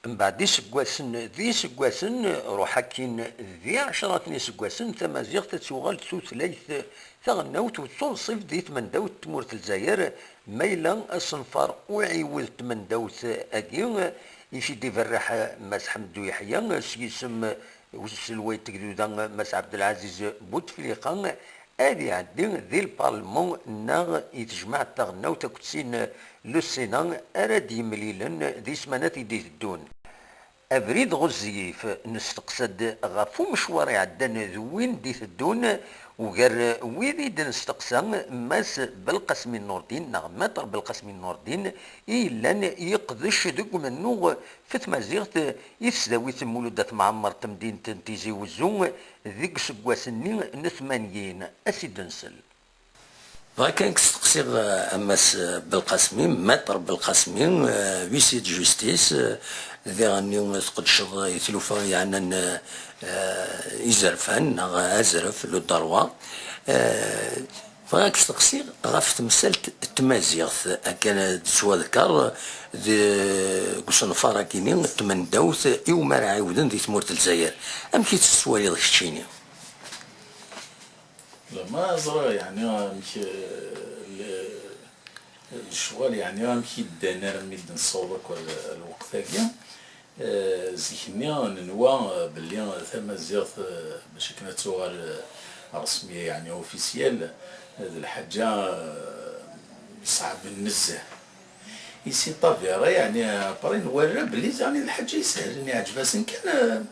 من بعد ذي سكواسن روح كين ذي 10 سكواسن تمازيغ تتوغل ثلاث ثغنوت وتنصف ذي تمندوت تمورت الجزائر ميلا الصنفار وعيوز تمندوت أكين يشدي فرح ماس حمدو يحيى سيسم وسلوي تقدودا ماس عبد العزيز بوتفليقا هذه عندي ذي البارلمون ناغ يتجمع التغنوت كتسين لو سينا أراد يمليلن ذي سمانات يدي الدون أبريد غزيف نستقصد غفو مشوار عدن ذوين دي الدون وغير ويريد نستقصى ماس بالقسم النور الدين نغماتر بالقسم النور الدين إلا يقضش دوك منو في تمازيغت يفسداوي مولودات معمر تمدين تنتيزي وزون ذيك سكواسني نثمانيين أسيد نسل بغا كان كستقصيغ اماس بالقاسمي ماتر بالقاسمي ويسيد جوستيس ذي غني تقدشغ يتلوفا يعني يزرفان ازرف لو دروا بغا كستقصيغ غاف تمثال التمازيغ كان تسوى ذكر ذي قصنفارا كيني تمندوث يومار عاودن ذي تمورت الجزائر ام كي تسوى لي ذاك الشيني لا ما زرا يعني مش الشغل يعني مشي دانا ميد نصوبك الوقت هكا زيكني نوا باللي ثم زيارة باش كنا تسوغال رسمية يعني اوفيسيال هذه الحاجة صعب النزه يسي طافيرا يعني برين ورا بلي يعني الحاجة يسهل عجباس إن كان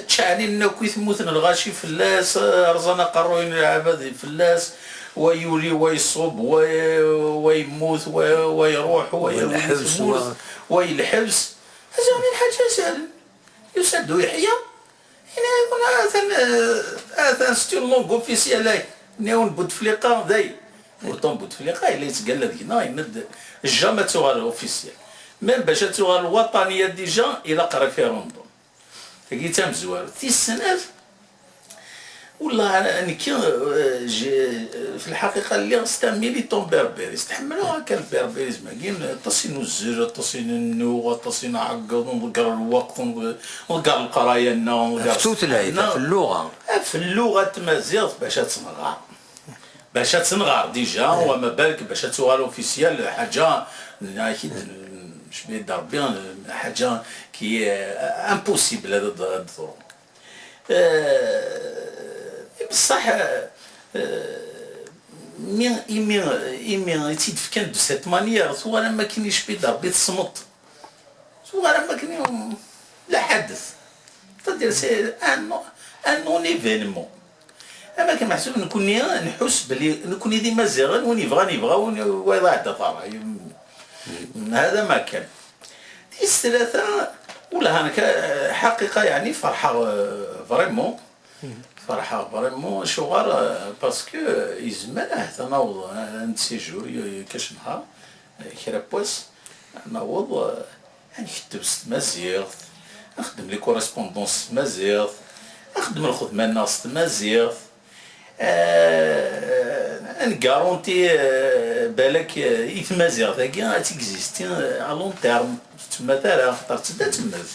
تشعني لنا كويت موثن الغاشي فلاس رزانا قروين العباد فلاس ويولي ويصوب ويموت ويروح ويلحبس ويلحبس هذا الحاجة سهل يسد يحيى هنا يكون اثن ستيل لونغ اوفيسيال نيون بوتفليقه داي ورطون بوتفليقه اللي يتقلد هنا يمد الجامعة تغال اوفيسيال ميم باش تغال الوطنيه ديجا الى ريفيروندوم تاكي تام زوار السنات والله انا كي في الحقيقه اللي ستا ميليتون بربريز تحملوا هكا البربريز ما كاين تصين الزر تصين النوغ تصين عقد ونذكر الوقت ونذكر القرايه فتوت العيله في اللغه في اللغه تمازيغ باش تنغار باش تنغار ديجا وما بالك باش تغال اوفيسيال حاجه اكيد مش بيدار بيان حاجه كي امبوسيبل هذا الظروف بصح مين يتفكان دو سيت مانيير صغار ما كاينش بيدار بيت الصمت صغار ما كاين لا حدث تدير سي ان نون ايفينمون اما كان محسوب نكون نحس بلي نكون ديما زيغل ونبغى ويضيع الدثار هذا ما كان الثلاثه ولا هناك حقيقه يعني فرحه فريمون فرحه فريمون شغال باسكو يزمل تناوض عند سيجور كاش نهار كرا بوس ناوض يعني كتبت مزيغ نخدم لي كوريسبوندونس مزيغ نخدم الخدمه الناس مزيغ نكارونتي بالك يتمازيغ ثاكي تيكزيستي ا لون تيرم تما تاع خاطر تبدا تماز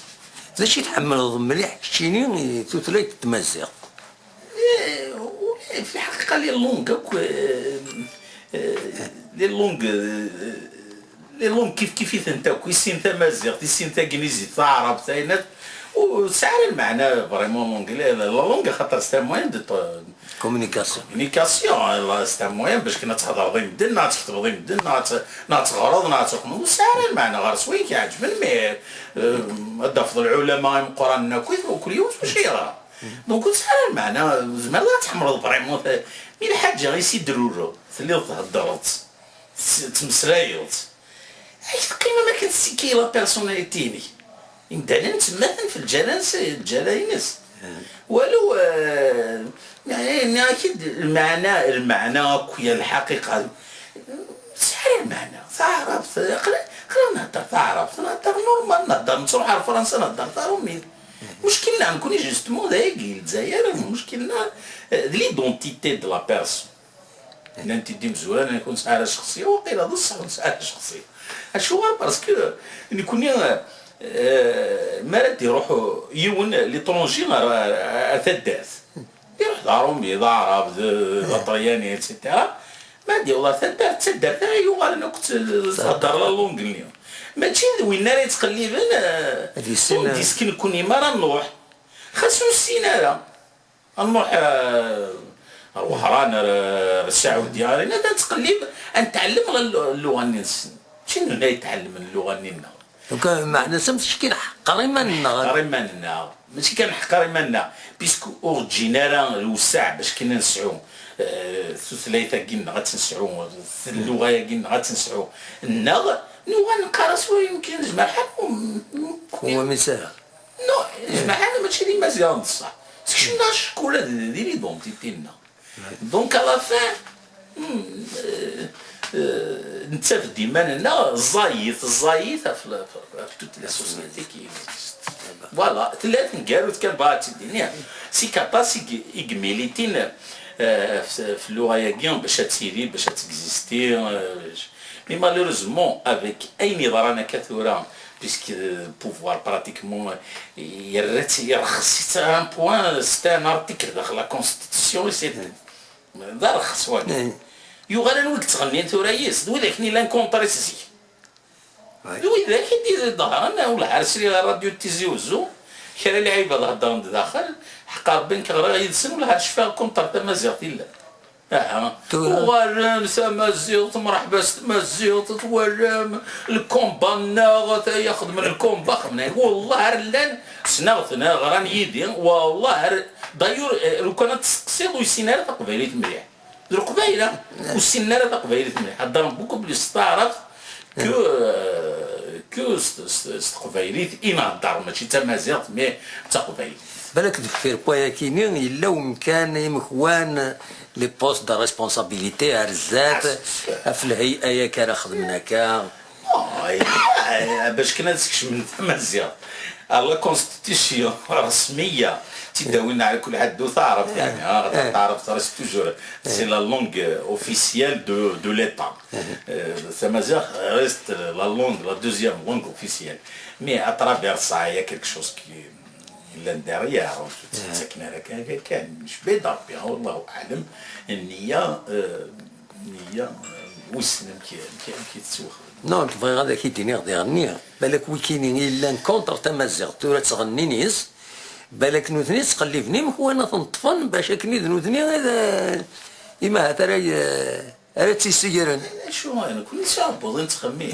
باش يتحمل مليح كشيني توتليك تمازيغ في الحقيقه لي لونغ لي لونغ كيف انت كويسين تمازيغ تيسين تا انجليزي تا عرب تا وسعر المعنى فريمون لونغلي لا لونغ خاطر ستا موين دو كومونيكاسيون ستا موين باش كنا تهضر ضي مدن تكتب ضي مدن تغرض تخدم وسعر المعنى غير سوين كيعجبني مي افضل العلماء قرانا كل يوم واش يرى دونك سعر المعنى زعما لا تحمرض فريمون مي الحاجه غير سي درورو اللي تهضرت تمسلايط اي القيمه ما كتسكي لا بيرسوناليتيني إندانا نتمثل في الجلاينس ولو يعني أكيد المعنى كويا الحقيقة سحر المعنى تعرف قرا نهضر تعرف نهضر نورمال نهضر نروح على فرنسا نهضر تارومين مشكلنا نكون جوستمون ذاكي الجزائر مشكلنا ليدونتيتي دو لا بيرسون انت دي مزوان نكون سعاده شخصيه وقيله بصح سعاده شخصيه اشوار باسكو نكون ما راد يروحوا يون لي طرونجي ثدات يروح دارهم يضارب الطرياني اتسيتيرا ما دي والله ثدات ثدات ايوا انا كنت تهضر لا لونغ اليوم ماشي وين راه تقلبن هذه السنة ديسكن كوني ما راه نروح خاصو السيناره نروح نروح رانا السعود ديالي انا تقلب نتعلم اللغه النينس شنو لا يتعلم اللغه النينس دونك معنى سمتش كاين قريمنا قريمنا ماشي كان قريمنا بيسكو اورجينال الوسع باش كنا نسعو الثلاثه كنا غتنسعو اللغه كنا غتنسعو النغ نوغا نقرا شويه يمكن نجمع حالهم هو مثال نو نجمع حالهم ماشي ديما مزيان بصح شنو الشكوله ديري دونتيتي لنا دونك على فان نتاف ديما لنا الزايط في توت لا سوسيتي كي فوالا ثلاث نقالوا كان باغا تديني سي كاباسي يكميليتين في اللغه ياكيون باش تسيري باش تكزيستي مي مالوريزمون افيك اي نظام كثورا بيسك بوفوار براتيكمون يرخص ان بوان سي ان ارتيكل داخل لا كونستيتيسيون سي دا رخص واحد يغال نولك تغني انت ورايس دوي كني لان كونتريسي دوي ذاك يدير ظهرنا ولا عرسلي راديو تيزيوزو كرا لعيبه هضر داخل حقا بنك غير يدسن ولا شفا كونتر تاع مازيغ الا وغالم مازيغ مرحبا مازيغ تورم الكومبا ياخذ من الكومبا خمنا والله رلان سنغثنا غران يدي والله دايور لو كانت تسقسيض ويسينار تقبيليت مليح القبيله والسناره تقبيليت مليح هضر بوكو بليس تعرف كو تقبيليت ينهضر ماشي تا مازيغ مي تقبيليت بالك في بويا كينين الا ومكان يمكوان لي بوست دو ريسبونسابيليتي عرزات في الهيئه يا كان خدمنا كا باش كنا نسكش من مزيغ لا كونستيتيسيون رسميه تداولنا على كل حد تعرف يعني تعرف ترى توجور سي لا لونغ اوفيسيال دو ليتا سامازيغ ريست لا لونغ لا دوزيام لونغ اوفيسيال مي اترافير سا يا كيلك شوز كي الا داريا ساكنه هكا كان مش بيضا بها والله اعلم النيه نيه وسنم كي تسوخ نو الفغي غادا كيديني غادي يغني بالك ويكينين الا كونتر تمازيغ تورا تغني نيز بالك نوثني تقلبني وانا تنطفن باش كني نوثني هذا إما هذا راه تيسيرن شو انا كل شاب بغيت نتخمم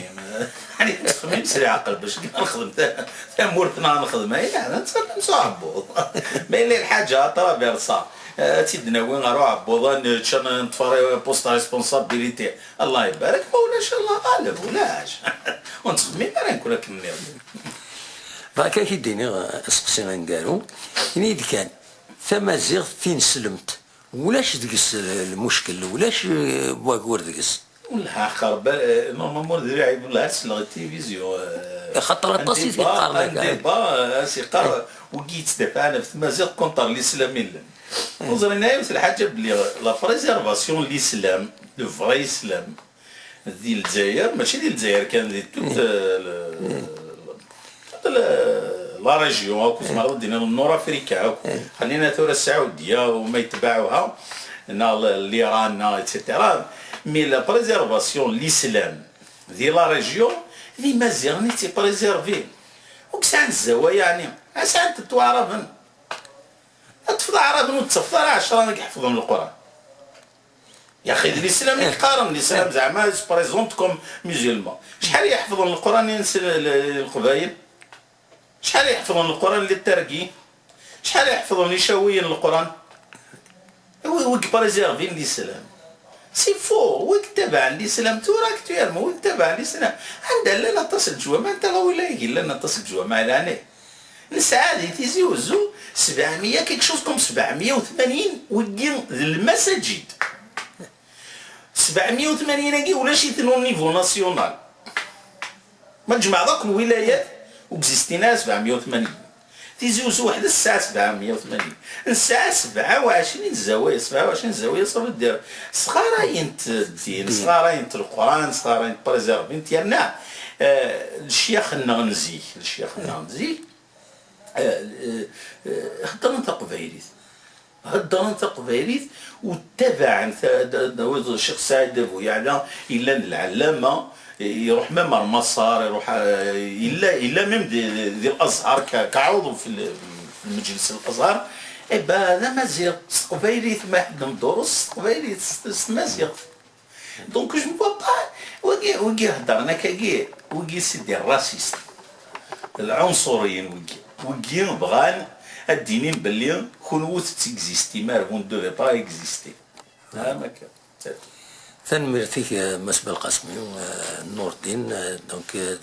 يعني نتخمم سريع عقل باش نخدم تا مورتنا نخدمها يعني نتخمم صعب ما الا الحاجه طرا بيرصا تيدنا وين نروح عبوضان تشان نتفري بوست ريسبونسابيليتي الله يبارك مولا ان شاء الله غالب ولاش ونتخمم راه نكون كنير هكا كيديني اسقسي غنقالو يعني إذا كان ثمازيغ فين سلمت ولاش دقس المشكل ولاش بواكور دقس ولا خرب نورمالمون ديري عيب ولا سلا التلفزيون خاطر الطاسي تيقارن ديبا سي قار وكيت دافع انا في التمازيغ كونتر الاسلامي وزرنا مثل الحاجه بلي لا بريزيرفاسيون الاسلام لو فري اسلام ديال الجزائر ماشي ديال الجزائر كان ديال توت لا ريجيون كنت مرض دينا النور افريكا خلينا ثوره السعوديه وما يتبعوها الايران ايتترا مي لا بريزيرفاسيون الاسلام ديال لا ريجيون اللي مازال تي بريزيرفي وكسان الزوايا يعني اسان تتوارفن تفضل عربن وتصفر 10 يحفظون القران يا اخي الاسلام يقارن الاسلام زعما بريزونت كوم مسلمان شحال يحفظون القران ينسى القبائل شحال يحفظون القران للترقي شحال يحفظون يشاويين القران ويك بريزيرفين الاسلام سي فو ويك تبع الاسلام تو اكتويلمون ويك تبع الاسلام عندها لا نتصل جوا ما انت ولا لا نتصل جوا مع العنايه نسعى تيزيوزو 700 كيك شوز كوم 780 وكين المساجد 780 كي ولا شي تنو نيفو ناسيونال ما تجمع ذاك الولايات وبزيستينا 780 تيزيوزو واحد الساعه 780 الساعه 27 زاويه 27 زاويه صافي دير صغاراين الدين صغاراين القران صغاراين بريزيرفين تيرنا الشيخ النغنزي هضر انت قبايليت واتبع انت الشيخ سعيد ابو يعلى الا العلامه يروح مام المسار يروح الا ميم ديال الازهر كعضو في المجلس الازهر هذا مزيغ قبايليت ما حد مدرس قبايليت مزيغ دونك جو نفوا با وكي هضرنا كاكي وكي سيدي الراسيست العنصريين وكي بغان الدينين باللي كون تيكزيستي ما رغون دوفي با اكزيستي ما كان تنمرتيك مس بالقاسمي نور الدين دونك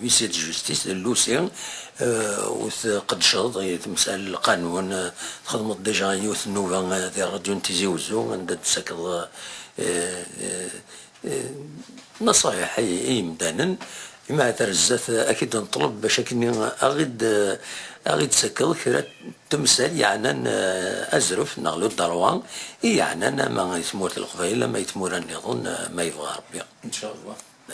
ويسيد جوستيس لوسيان قد شرط مسألة القانون تخدمت ديجا يوث نوفا ديال راديو تيزي وزو عند تسكر نصايح اي مدانا مع ترزات اكيد نطلب باش كني اغيد تسكر كرا تمثال يعني ازرف نغلو الدروان يعني ما يتمور القبائل ما يتمور النظام ما يبغى ربي ان شاء الله.